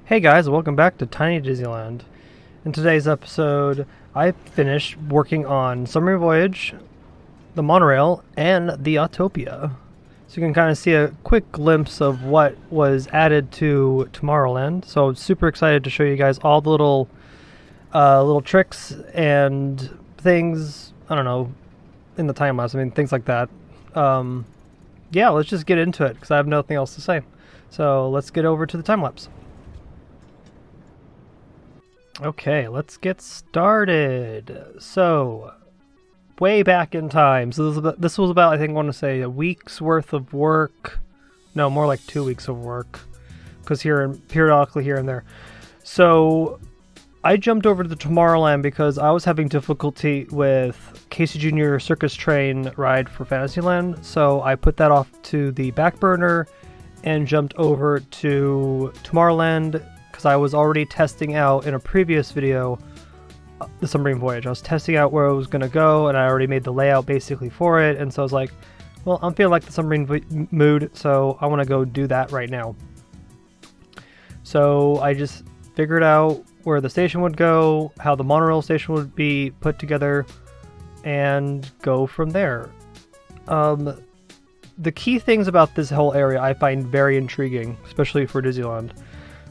Hey guys, welcome back to Tiny Disneyland. In today's episode, I finished working on Submarine Voyage, the Monorail, and the Autopia. So you can kind of see a quick glimpse of what was added to Tomorrowland. So I'm super excited to show you guys all the little tricks and things, I don't know, in the time lapse. I mean, things like that. Yeah, let's just get into it because I have nothing else to say. So let's get over to the time lapse. Okay, let's get started. So, way back in time. So this was about I think I want to say a week's worth of work. No, more like 2 weeks of work, because periodically here and there. So, I jumped over to the Tomorrowland because I was having difficulty with Casey Jr. Circus Train ride for Fantasyland. So I put that off to the back burner and jumped over to Tomorrowland. Because I was already testing out in a previous video the Submarine Voyage. I was testing out where it was going to go, and I already made the layout basically for it. And so I was like, well, I'm feeling like the submarine mood, so I want to go do that right now. So I just figured out where the station would go, how the monorail station would be put together, and go from there. The key things about this whole area I find very intriguing, especially for Disneyland,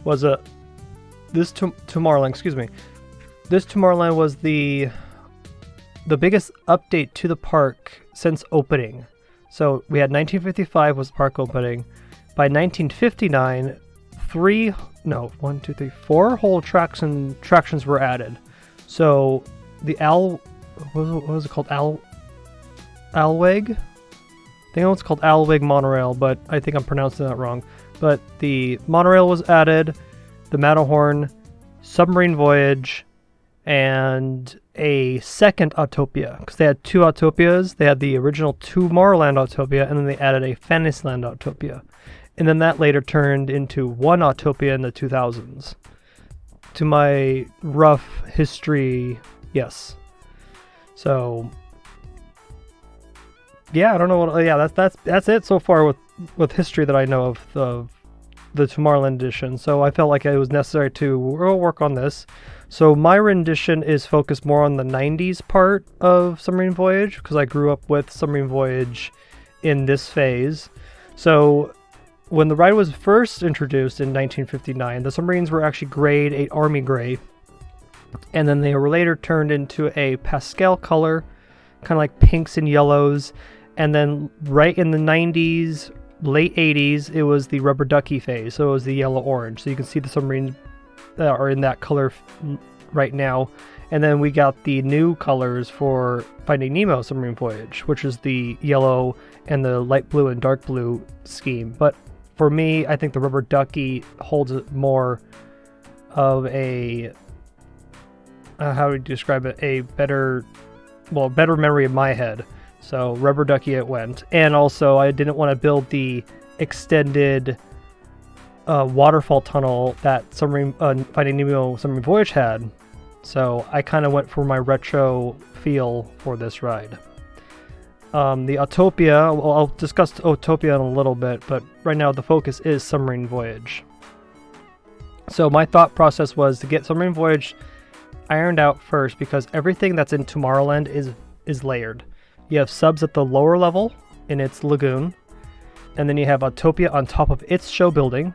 was this Tomorrowland was the biggest update to the park since opening. So we had 1955 was the park opening. By 1959, four whole attractions were added. So the what was it called? Alweg? I think it's called Alweg Monorail, but I think I'm pronouncing that wrong. But the monorail was added, the Matterhorn, Submarine Voyage, and a second Autopia. Because they had two Autopias. They had the original Tomorrowland Autopia, and then they added a Fantasyland Autopia. And then that later turned into one Autopia in the 2000s. To my rough history, yes. So, yeah, I don't know what. Yeah, that's it so far with history that I know of the Tomorrowland edition. So I felt like it was necessary to work on this. So my rendition is focused more on the 90s part of Submarine Voyage, because I grew up with Submarine Voyage in this phase. So when the ride was first introduced in 1959, the submarines were actually grade 8 Army gray, and then they were later turned into a pastel color, kind of like pinks and yellows. And then right in the 90s, late 80s, it was the rubber ducky phase, so it was the yellow-orange. So you can see the submarines that are in that color right now. And then we got the new colors for Finding Nemo Submarine Voyage, which is the yellow and the light blue and dark blue scheme. But for me, I think the rubber ducky holds more of a, how would you describe it, a better memory in my head. So rubber ducky it went. And also I didn't want to build the extended waterfall tunnel that Finding Nemo Submarine Voyage had. So I kind of went for my retro feel for this ride. The Autopia, well, I'll discuss Autopia in a little bit, but right now the focus is Submarine Voyage. So my thought process was to get Submarine Voyage ironed out first, because everything that's in Tomorrowland is layered. You have subs at the lower level in its lagoon, and then you have Autopia on top of its show building,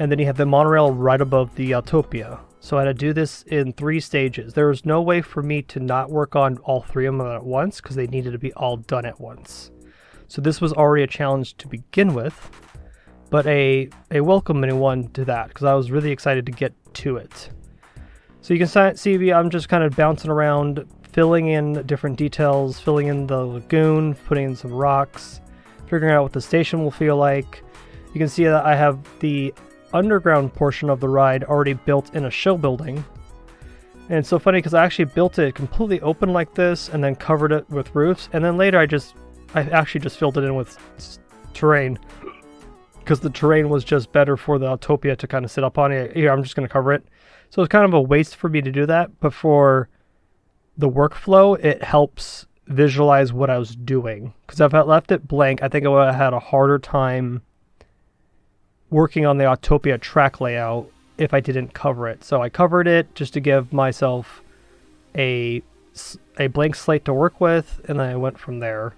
and then you have the monorail right above the Autopia. So I had to do this in 3 stages. There was no way for me to not work on all 3 of them at once, because they needed to be all done at once. So this was already a challenge to begin with, but a welcoming one to that, because I was really excited to get to it. So you can see I'm just kind of bouncing around, filling in different details, filling in the lagoon, putting in some rocks, figuring out what the station will feel like. You can see that I have the underground portion of the ride already built in a show building. And it's so funny because I actually built it completely open like this and then covered it with roofs. And then later I actually just filled it in with terrain, because the terrain was just better for the Autopia to kind of sit up on it. Here, I'm just going to cover it. So it's kind of a waste for me to do that, but for the workflow, it helps visualize what I was doing. Because if I left it blank, I think I would have had a harder time working on the Autopia track layout if I didn't cover it. So I covered it just to give myself a blank slate to work with, and then I went from there.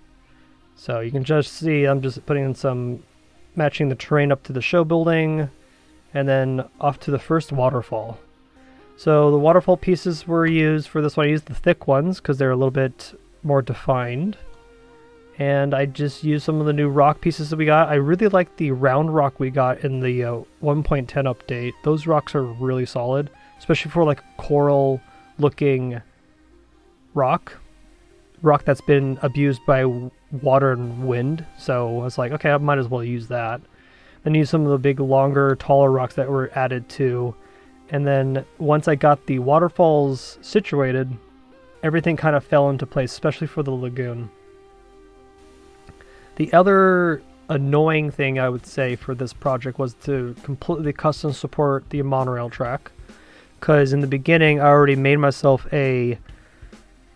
So you can just see I'm just putting in some, matching the terrain up to the show building, and then off to the first waterfall. So the waterfall pieces were used for this one. I used the thick ones because they're a little bit more defined. And I just used some of the new rock pieces that we got. I really like the round rock we got in the 1.10 update. Those rocks are really solid, especially for like coral looking rock that's been abused by water and wind. So I was like, okay, I might as well use that. Then use some of the big, longer, taller rocks that were added too. And then once I got the waterfalls situated, everything kind of fell into place, especially for the lagoon. The other annoying thing I would say for this project was to completely custom support the monorail track. Because in the beginning, I already made myself a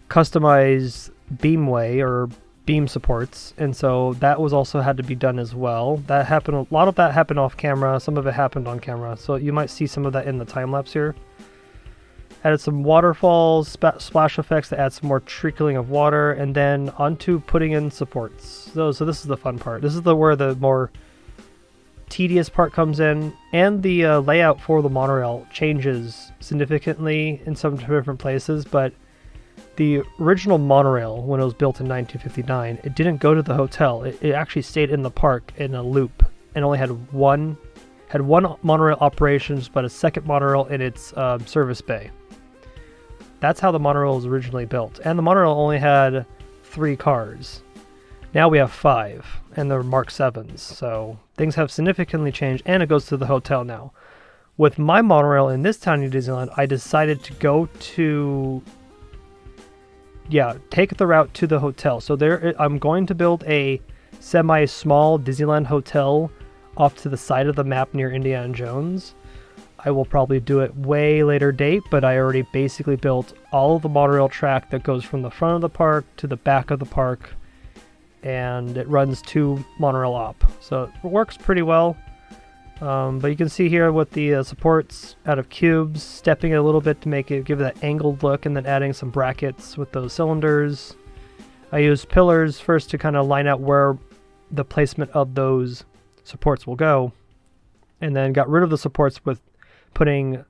customized beamway or beam supports, and so that was also had to be done as well. That happened, a lot of that happened off camera, some of it happened on camera, so you might see some of that in the time lapse here. Added some waterfalls, splash effects to add some more trickling of water, and then onto putting in supports. So this is the fun part. This is where the more tedious part comes in, and the layout for the monorail changes significantly in some different places, but the original monorail, when it was built in 1959, it didn't go to the hotel. It actually stayed in the park in a loop and only had one monorail operations, but a second monorail in its service bay. That's how the monorail was originally built. And the monorail only had 3 cars. Now we have 5, and they're Mark 7s. So things have significantly changed, and it goes to the hotel now. With my monorail in this tiny Disneyland, I decided to go to... take the route to the hotel. So I'm going to build a semi-small Disneyland hotel off to the side of the map near Indiana Jones. I will probably do it way later date, but I already basically built all of the monorail track that goes from the front of the park to the back of the park, and it runs 2 monorail op. So it works pretty well. But you can see here with the supports out of cubes, stepping it a little bit to give it that angled look, and then adding some brackets with those cylinders. I used pillars first to kind of line out where the placement of those supports will go, and then got rid of the supports with putting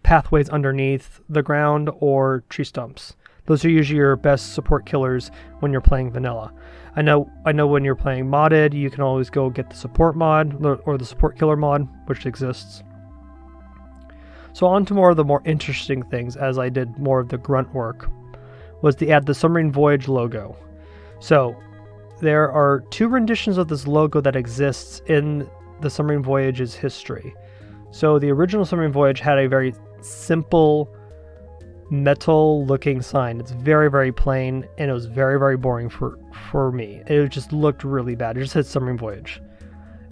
pathways underneath the ground or tree stumps. Those are usually your best support killers when you're playing vanilla. I know when you're playing modded, you can always go get the support mod or the support killer mod, which exists. So on to more of the more interesting things, as I did more of the grunt work, was to add the Submarine Voyage logo. So there are 2 renditions of this logo that exists in the Submarine Voyage's history. So the original Submarine Voyage had a very simple metal looking sign. It's very, very plain, and it was very, very boring for me. It just looked really bad. It just said Submarine Voyage.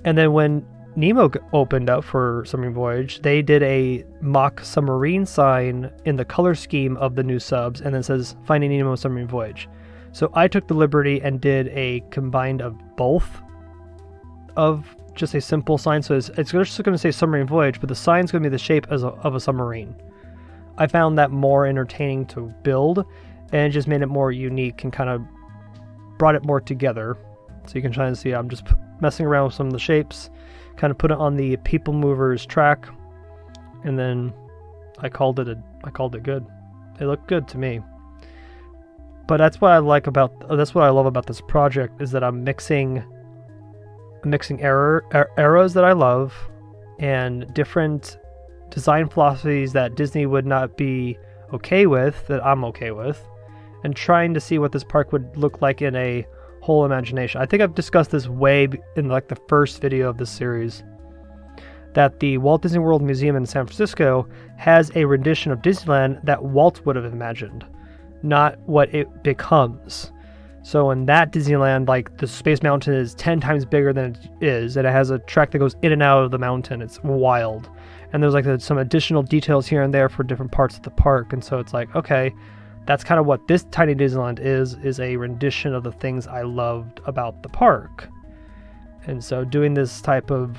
And then when Nemo opened up for Submarine Voyage, they did a mock submarine sign in the color scheme of the new subs, and then says Finding Nemo Submarine Voyage. So I took the liberty and did a combined of both of just a simple sign. So it's just going to say Submarine Voyage, but the sign's going to be the shape of a submarine. I found that more entertaining to build, and it just made it more unique and kind of brought it more together. So you can try and see I'm just messing around with some of the shapes, kind of put it on the People Movers track, and then I called it good. It looked good to me. But that's what I love about this project, is that I'm mixing eras that I love and different design philosophies that Disney would not be okay with, that I'm okay with, and trying to see what this park would look like in a whole imagination. I think I've discussed this way in like the first video of this series, that the Walt Disney World Museum in San Francisco has a rendition of Disneyland that Walt would have imagined, not what it becomes. So in that Disneyland, like, the Space Mountain is 10 times bigger than it is, and it has a track that goes in and out of the mountain. It's wild. And there's like some additional details here and there for different parts of the park, and so it's like, okay, that's kind of what this tiny Disneyland is a rendition of the things I loved about the park. And so doing this type of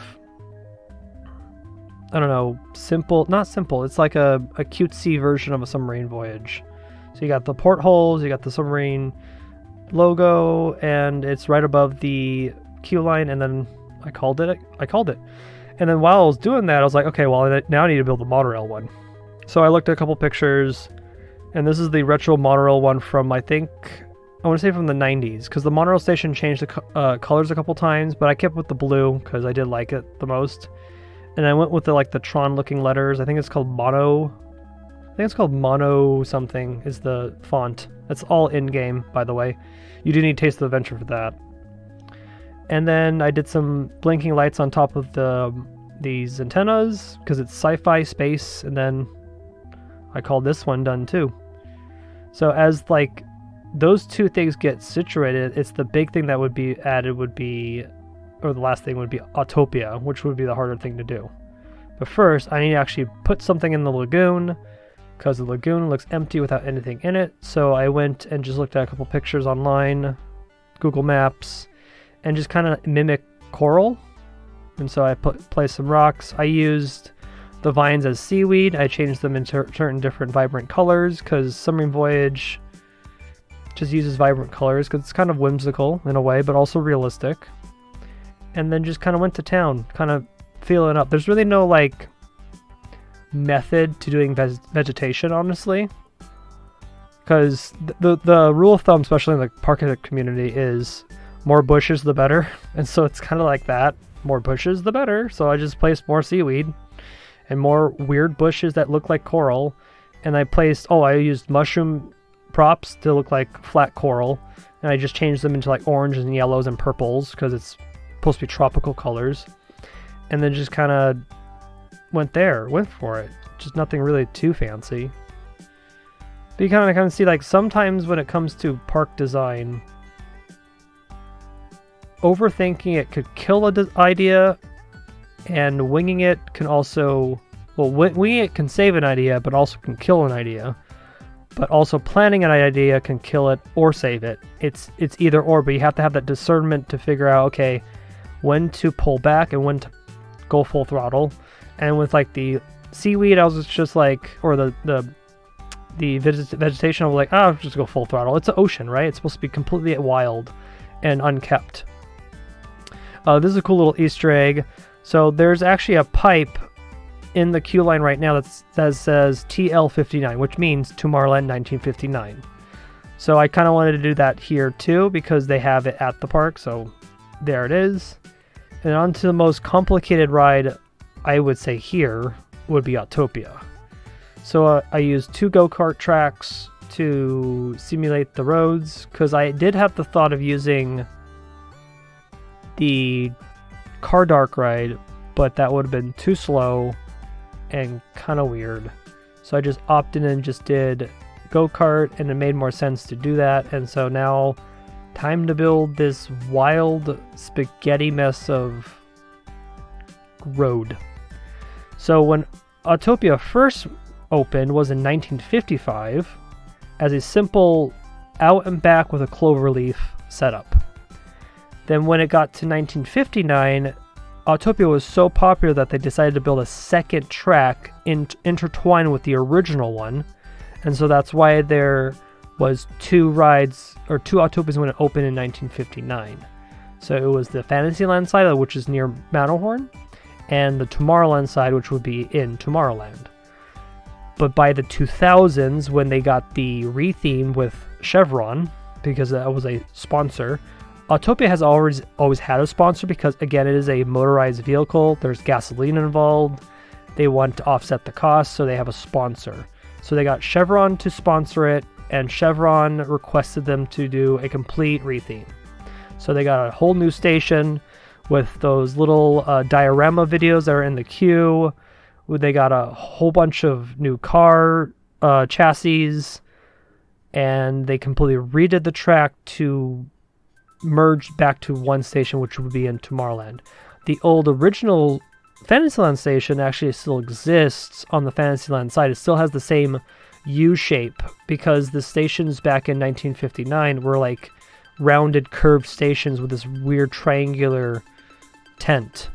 I don't know, simple, not simple, it's like a cutesy version of a submarine voyage. So you got the portholes, you got the submarine logo, and it's right above the queue line, and then I called it. And then while I was doing that, I was like, okay, well, now I need to build a monorail one. So I looked at a couple pictures, and this is the retro monorail one from, I want to say from the 90s, because the monorail station changed the colors a couple times, but I kept with the blue because I did like it the most. And I went with the Tron looking letters. I think it's called Mono. I think it's called Mono something is the font. That's all in-game, by the way. You do need Taste of Adventure for that. And then I did some blinking lights on top of these antennas because it's sci-fi space, and then I called this one done too. So as like those two things get situated, it's the big thing that would be added or the last thing would be Autopia, which would be the harder thing to do. But first, I need to actually put something in the lagoon because the lagoon looks empty without anything in it. So I went and just looked at a couple pictures online, Google Maps, and just kind of mimic coral. And so I placed some rocks. I used the vines as seaweed. I changed them into certain different vibrant colors because Submarine Voyage just uses vibrant colors because it's kind of whimsical in a way, but also realistic. And then just kind of went to town, kind of feeling up. There's really no like method to doing vegetation, honestly, because the rule of thumb, especially in the Parkitect community, is more bushes the better. And so it's kind of like that, more bushes the better. So I just placed more seaweed and more weird bushes that look like coral, and I used mushroom props to look like flat coral, and I just changed them into like oranges and yellows and purples because it's supposed to be tropical colors. And then just kind of went for it. Just nothing really too fancy. But you kind of see, like, sometimes when it comes to park design, overthinking it could kill an idea, and winging it can also, winging it can save an idea, but also can kill an idea. But also planning an idea can kill it or save it. It's either or, but you have to have that discernment to figure out, okay, when to pull back and when to go full throttle. And with like the seaweed, I was just like, or the vegetation, I was like, I'll just go full throttle. It's an ocean, right? It's supposed to be completely wild and unkept. This is a cool little Easter egg. So there's actually a pipe in the queue line right now that says TL59, which means Tomorrowland 1959. So I kind of wanted to do that here too because they have it at the park. So there it is. And on to the most complicated ride, I would say here, would be Autopia. So I used 2 go-kart tracks to simulate the roads because I did have the thought of using the Car Dark ride, but that would have been too slow and kind of weird. So I just opted in and just did go-kart, and it made more sense to do that. And so now, time to build this wild spaghetti mess of road. So when Autopia first opened was in 1955 as a simple out and back with a cloverleaf setup. Then when it got to 1959, Autopia was so popular that they decided to build a second track intertwined with the original one. And so that's why there was 2 rides, or 2 Autopias when it opened in 1959. So it was the Fantasyland side, which is near Matterhorn, and the Tomorrowland side, which would be in Tomorrowland. But by the 2000s, when they got the retheme with Chevron, because that was a sponsor, Autopia has always had a sponsor because, again, it is a motorized vehicle. There's gasoline involved. They want to offset the cost, so they have a sponsor. So they got Chevron to sponsor it, and Chevron requested them to do a complete retheme. So they got a whole new station with those little diorama videos that are in the queue. They got a whole bunch of new car chassis, and they completely redid the track to merge back to one station, which would be in Tomorrowland. The old original Fantasyland station actually still exists on the Fantasyland side. It still has the same U shape because the stations back in 1959 were like rounded curved stations with this weird triangular tent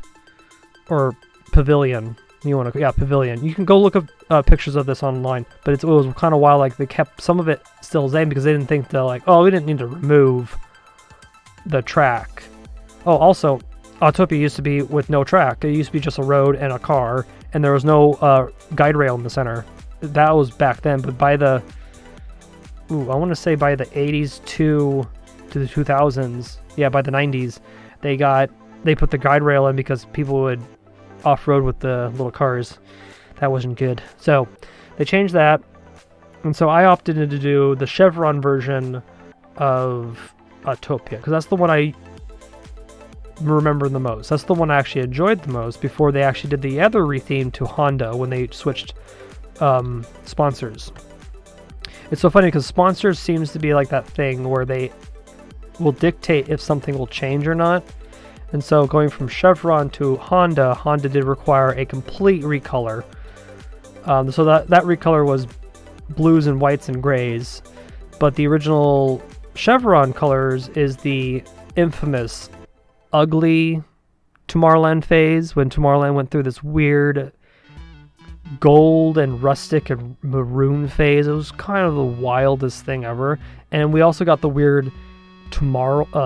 or pavilion. Yeah, pavilion. You can go look up pictures of this online, but it was kind of wild. Like they kept some of it still the same because they didn't think like, oh, we didn't need to remove the track. Oh, also, Autopia used to be with no track. It used to be just a road and a car, and there was no guide rail in the center. That was back then, but by the I want to say by the 80s to the 2000s, yeah, by the 90s, they put the guide rail in because people would off-road with the little cars. That wasn't good. So they changed that, and so I opted in to do the Chevron version of Autopia because that's the one I remember the most. That's the one I actually enjoyed the most before they actually did the other retheme to Honda when they switched sponsors. It's so funny because sponsors seems to be like that thing where they will dictate if something will change or not. And so going from Chevron to Honda did require a complete recolor. So that recolor was blues and whites and grays. But the original Chevron colors is the infamous ugly Tomorrowland phase when Tomorrowland went through this weird gold and rustic and maroon phase. It was kind of the wildest thing ever. And we also got the weird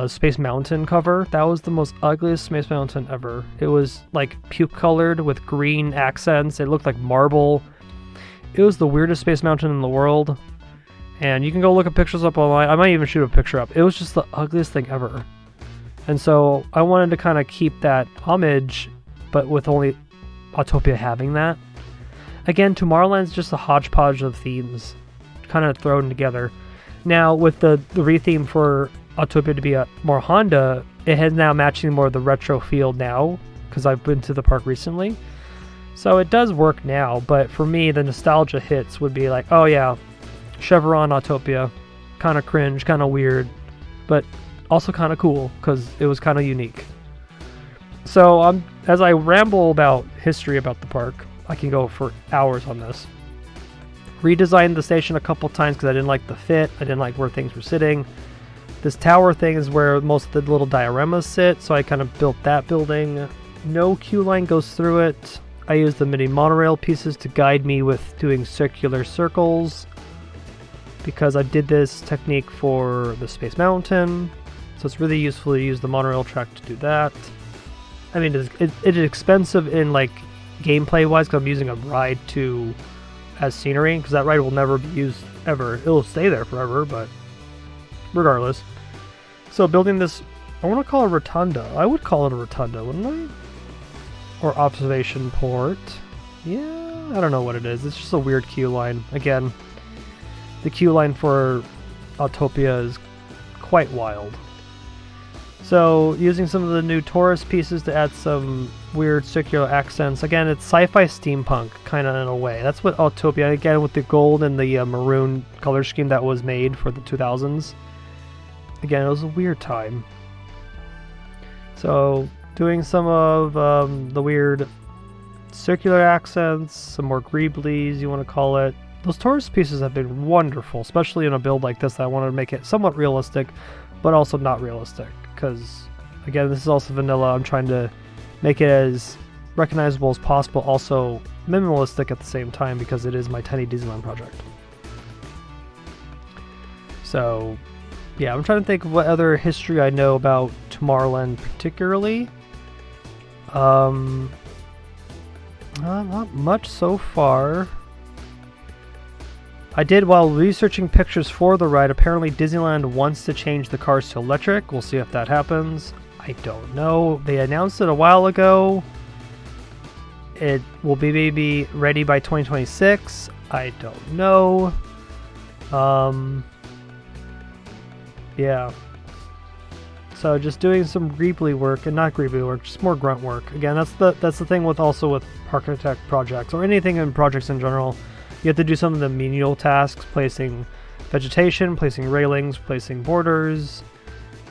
Space Mountain cover. That was the most ugliest Space Mountain ever. It was like puke colored with green accents. It looked like marble. It was the weirdest Space Mountain in the world. And you can go look at pictures up online. I might even shoot a picture up. It was just the ugliest thing ever. And so I wanted to kind of keep that homage, but with only Autopia having that. Again, Tomorrowland's just a hodgepodge of themes kind of thrown together. Now, with the retheme for Autopia to be a more Honda, it has now matching more of the retro feel now, because I've been to the park recently. So it does work now, but for me, the nostalgia hits would be like, oh yeah, Chevron Autopia, kind of cringe, kind of weird, but also kind of cool, because it was kind of unique. So as I ramble about history about the park, I can go for hours on this. Redesigned the station a couple times because I didn't like the fit. I didn't like where things were sitting. This tower thing is where most of the little dioramas sit, so I kind of built that building. No queue line goes through it. I used the mini monorail pieces to guide me with doing circular circles because I did this technique for the Space Mountain, so it's really useful to use the monorail track to do that. I mean, it's expensive in like gameplay wise because I'm using a ride as scenery, because that ride will never be used ever. It'll stay there forever, but regardless. So building this, I want to call it a rotunda. I would call it a rotunda, wouldn't I? Or observation port. Yeah, I don't know what it is. It's just a weird queue line. Again, the queue line for Autopia is quite wild. So using some of the new tourist pieces to add some weird circular accents. Again, it's sci-fi steampunk kind of in a way. That's what Autopia, again with the gold and the maroon color scheme that was made for the 2000s. Again, it was a weird time. So doing some of the weird circular accents, some more greeblies you want to call it. Those tourist pieces have been wonderful, especially in a build like this. I wanted to make it somewhat realistic, but also not realistic. Because, again, this is also vanilla. I'm trying to make it as recognizable as possible, also minimalistic at the same time, because it is my tiny Disneyland project. So, yeah, I'm trying to think of what other history I know about Tomorrowland particularly. Not much so far. I did, while researching pictures for the ride, apparently Disneyland wants to change the cars to electric. We'll see if that happens. I don't know. They announced it a while ago. It will be maybe ready by 2026. I don't know. Yeah. So just doing some greebly work, and not greebly work, just more grunt work. Again, that's the thing with Parkitect projects, or anything in projects in general. You have to do some of the menial tasks, placing vegetation, placing railings, placing borders,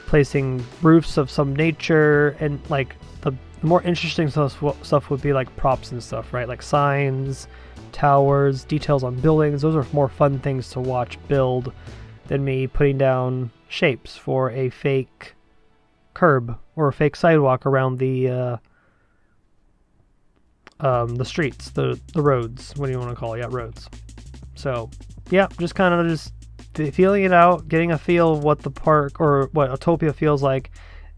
placing roofs of some nature, and like the more interesting stuff would be like props and stuff, right? Like signs, towers, details on buildings. Those are more fun things to watch build than me putting down shapes for a fake curb or a fake sidewalk around the the streets, the roads. What do you want to call it? Yeah, roads. So yeah, just kind of just feeling it out, getting a feel of what the park or what Autopia feels like,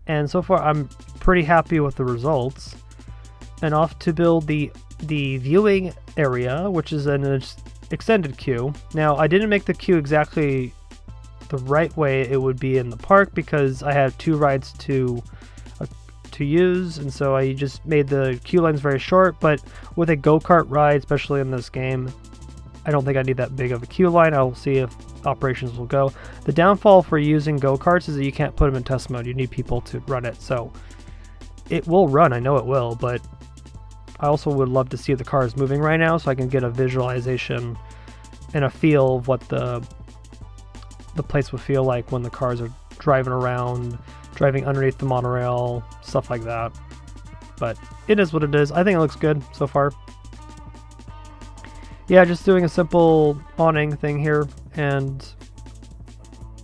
and so far I'm pretty happy with the results. And off to build the viewing area, which is an extended queue. Now I didn't make the queue exactly the right way it would be in the park because I had 2 rides to use, and so I just made the queue lines very short. But with a go-kart ride, especially in this game, I don't think I need that big of a queue line. I'll see if operations will go. The downfall for using go-karts is that you can't put them in test mode. You need people to run it, so it will run, I know it will, but I also would love to see the cars moving right now so I can get a visualization and a feel of what the place would feel like when the cars are driving around, driving underneath the monorail, stuff like that. But it is what it is. I think it looks good so far. Yeah, just doing a simple awning thing here, and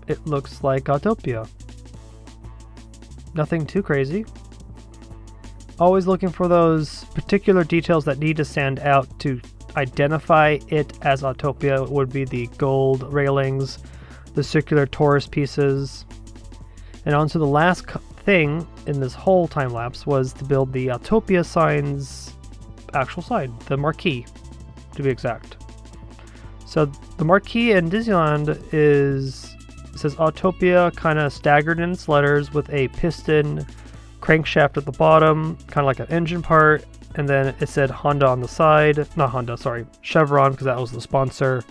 it looks like Autopia. Nothing too crazy. Always looking for those particular details that need to stand out to identify it as Autopia. It would be the gold railings, the circular torus pieces. And on to the last thing in this whole time lapse was to build the Autopia sign's actual sign, the marquee, to be exact. So the marquee in Disneyland says Autopia, kind of staggered in its letters with a piston crankshaft at the bottom, kind of like an engine part, and then it said Honda on the side. Not Honda, sorry, Chevron, because that was the sponsor.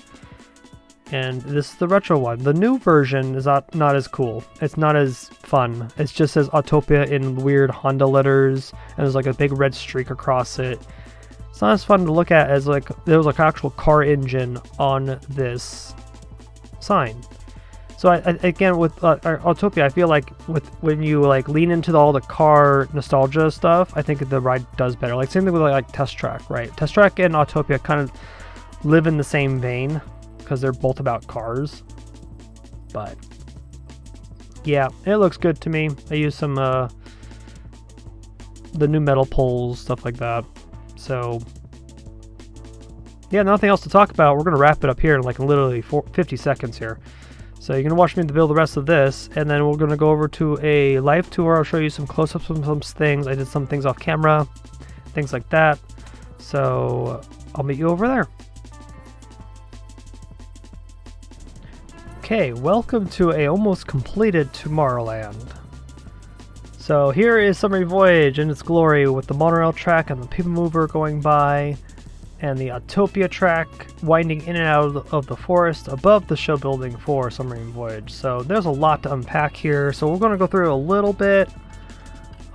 And this is the retro one. The new version is not as cool. It's not as fun. It just says Autopia in weird Honda letters, and there's like a big red streak across it. It's not as fun to look at as like there was like an actual car engine on this sign. So again with Autopia, I feel like when you like lean into all the car nostalgia stuff, I think the ride does better. Like same thing with like Test Track, right? Test Track and Autopia kind of live in the same vein, because they're both about cars. But yeah, it looks good to me. I used some the new metal poles, stuff like that. So yeah, nothing else to talk about. We're gonna wrap it up here in like literally 50 seconds here. So you're gonna watch me build the rest of this, and then we're gonna go over to a live tour. I'll show you some close-ups of some things. I did some things off camera, things like that. So I'll meet you over there. Okay, welcome to a almost completed Tomorrowland. So here is Submarine Voyage in its glory with the monorail track and the people mover going by, and the Autopia track winding in and out of the forest above the show building for Submarine Voyage. So there's a lot to unpack here, so we're going to go through a little bit.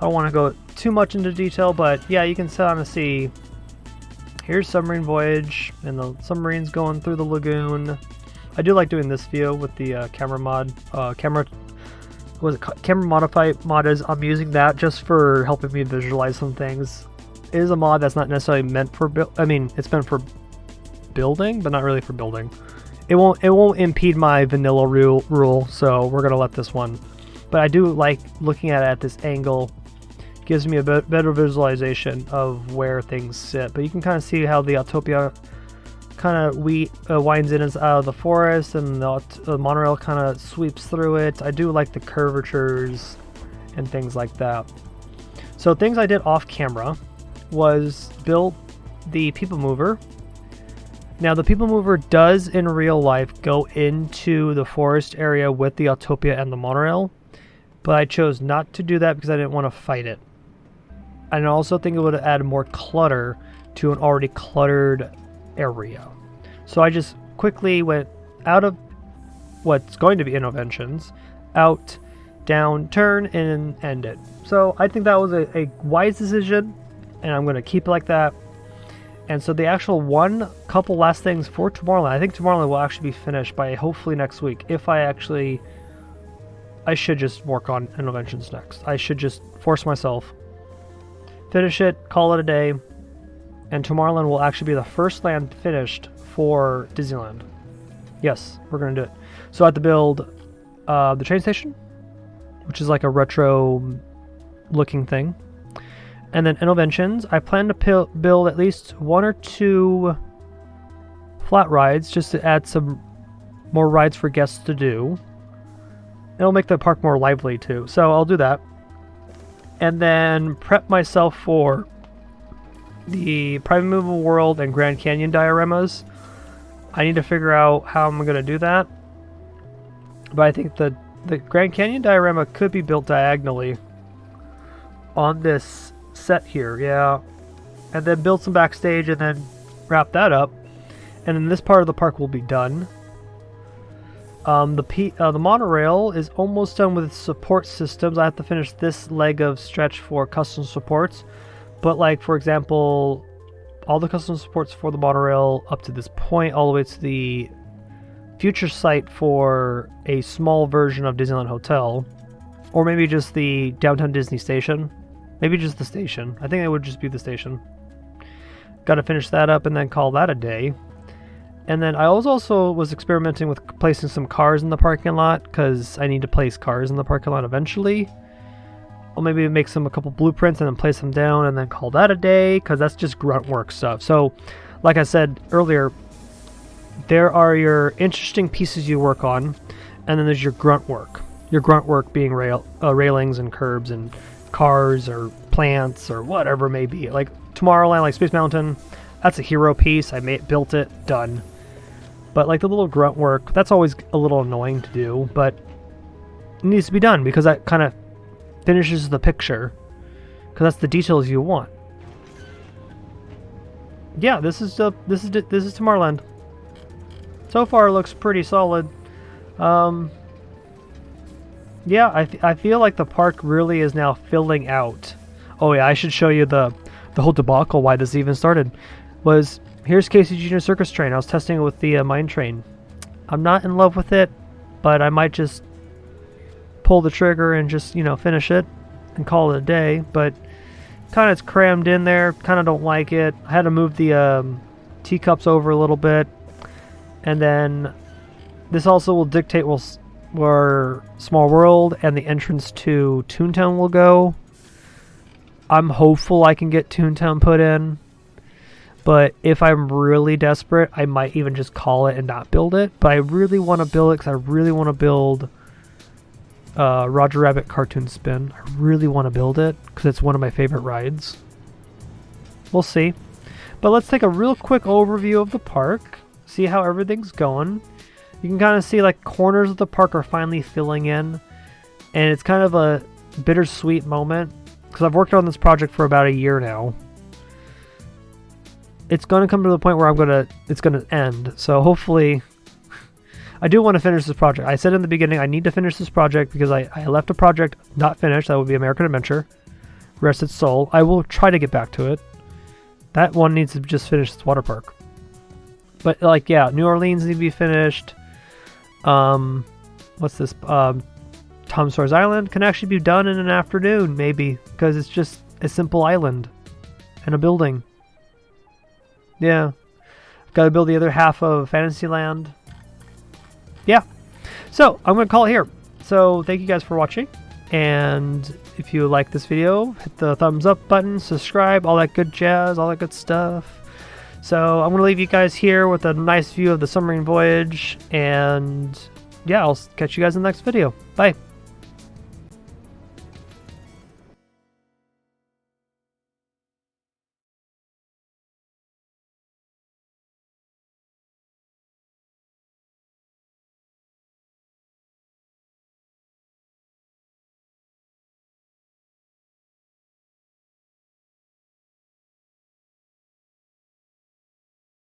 I don't want to go too much into detail, but yeah, you can kind of see here's Submarine Voyage and the submarines going through the lagoon. I do like doing this view with the camera mod. Camera modify mod is I'm using that just for helping me visualize some things. It is a mod that's not necessarily meant for it's meant for building, but not really for building. It won't impede my vanilla rule, so we're gonna let this one. But I do like looking at it at this angle. It gives me a better visualization of where things sit. But you can kind of see how the Autopia kind of winds in and out of the forest, and the monorail kind of sweeps through it. I do like the curvatures and things like that. So things I did off camera was build the people mover. Now the people mover does in real life go into the forest area with the Autopia and the monorail, but I chose not to do that because I didn't want to fight it. And I also think it would add more clutter to an already cluttered area. So I just quickly went out of what's going to be interventions, out, down, turn, and end it. So I think that was a wise decision, and I'm going to keep it like that. And so the actual couple last things for Tomorrowland, I think Tomorrowland will actually be finished by hopefully next week. I should just work on interventions next. I should just force myself, finish it, call it a day, and Tomorrowland will actually be the first land finished for Disneyland. Yes, we're going to do it. So I have to build the train station, which is like a retro looking thing. And then innovations, I plan to build at least 1 or 2 flat rides just to add some more rides for guests to do. It'll make the park more lively too, so I'll do that. And then prep myself for the Private Movable World and Grand Canyon dioramas. I need to figure out how I'm going to do that. But I think the Grand Canyon diorama could be built diagonally on this set here, yeah. And then build some backstage and then wrap that up. And then this part of the park will be done. The monorail is almost done with support systems. I have to finish this leg of stretch for custom supports. But like, for example, all the custom supports for the monorail up to this point, all the way to the future site for a small version of Disneyland Hotel. Or maybe just the Downtown Disney Station. Maybe just the station. I think it would just be the station. Got to finish that up and then call that a day. And then I also was experimenting with placing some cars in the parking lot, because I need to place cars in the parking lot eventually. Or maybe make a couple blueprints and then place them down and then call that a day, because that's just grunt work stuff. So, like I said earlier, there are your interesting pieces you work on, and then there's your grunt work. Your grunt work being railings and curbs and cars or plants or whatever it may be. Like Tomorrowland, like Space Mountain, that's a hero piece. I built it, done. But like the little grunt work, that's always a little annoying to do, but it needs to be done because that kind of finishes the picture, because that's the details you want. Yeah, this is Tomorrowland. So far, it looks pretty solid. Yeah, I feel like the park really is now filling out. Oh yeah, I should show you the whole debacle why this even started. Was here's Casey Jr. Circus Train. I was testing it with the mine train. I'm not in love with it, but I might just pull the trigger and just, finish it and call it a day. But kind of it's crammed in there. Kind of don't like it. I had to move the teacups over a little bit. And then this also will dictate where Small World and the entrance to Toontown will go. I'm hopeful I can get Toontown put in. But if I'm really desperate, I might even just call it and not build it. But I really want to build it because I really want to build Roger Rabbit Cartoon Spin. I really want to build it because it's one of my favorite rides. We'll see. But let's take a real quick overview of the park. See how everything's going. You can kind of see like corners of the park are finally filling in. And it's kind of a bittersweet moment because I've worked on this project for about a year now. It's going to come to the point where it's going to end. So hopefully, I do want to finish this project. I said in the beginning, I need to finish this project because I left a project not finished. That would be American Adventure. Rest its soul. I will try to get back to it. That one needs to just finish its water park. But like, yeah, New Orleans needs to be finished. What's this? Tom Sawyer's Island can actually be done in an afternoon, maybe, because it's just a simple island and a building. Yeah. Got to build the other half of Fantasyland. Yeah. So, I'm going to call it here. So, thank you guys for watching. And if you like this video, hit the thumbs up button, subscribe, all that good jazz, all that good stuff. So, I'm going to leave you guys here with a nice view of the submarine voyage. And yeah, I'll catch you guys in the next video. Bye.